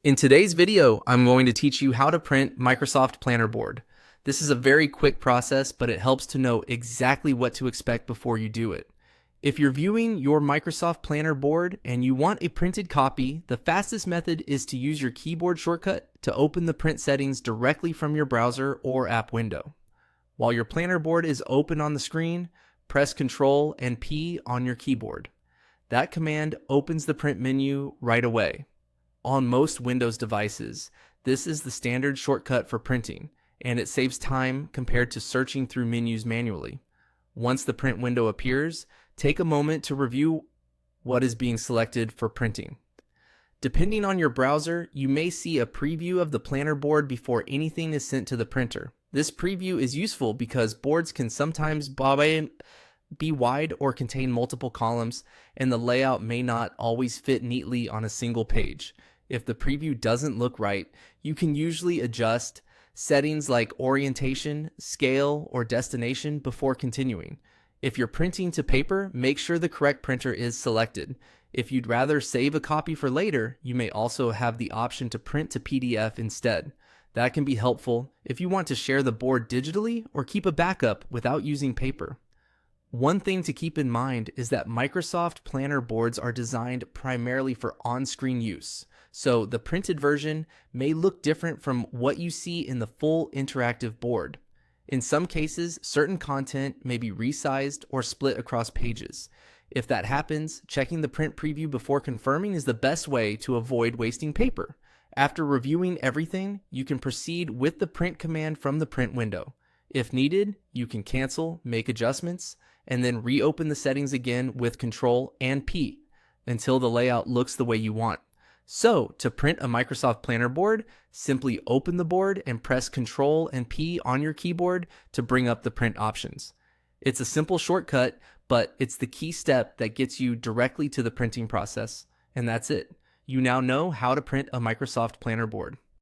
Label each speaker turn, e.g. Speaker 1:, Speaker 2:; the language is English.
Speaker 1: In today's video, I'm going to teach you how to print Microsoft Planner Board. This is a very quick process, but it helps to know exactly what to expect before you do it. If you're viewing your Microsoft Planner Board and you want a printed copy, the fastest method is to use your keyboard shortcut to open the print settings directly from your browser or app window. While your Planner Board is open on the screen, press Ctrl and P on your keyboard. That command opens the print menu right away. On most Windows devices, this is the standard shortcut for printing, and it saves time compared to searching through menus manually. Once the print window appears, take a moment to review what is being selected for printing. Depending on your browser, you may see a preview of the planner board before anything is sent to the printer. This preview is useful because boards can sometimes be wide or contain multiple columns, and the layout may not always fit neatly on a single page. If the preview doesn't look right, you can usually adjust settings like orientation, scale, or destination before continuing. If you're printing to paper, make sure the correct printer is selected. If you'd rather save a copy for later, you may also have the option to print to PDF instead. That can be helpful if you want to share the board digitally or keep a backup without using paper. One thing to keep in mind is that Microsoft Planner boards are designed primarily for on-screen use, so the printed version may look different from what you see in the full interactive board. In some cases, certain content may be resized or split across pages. If that happens, checking the print preview before confirming is the best way to avoid wasting paper. After reviewing everything, you can proceed with the print command from the print window. If needed, you can cancel, make adjustments, and then reopen the settings again with Ctrl and P until the layout looks the way you want. So, to print a Microsoft Planner board, simply open the board and press Ctrl and P on your keyboard to bring up the print options. It's a simple shortcut, but it's the key step that gets you directly to the printing process. And that's it. You now know how to print a Microsoft Planner board.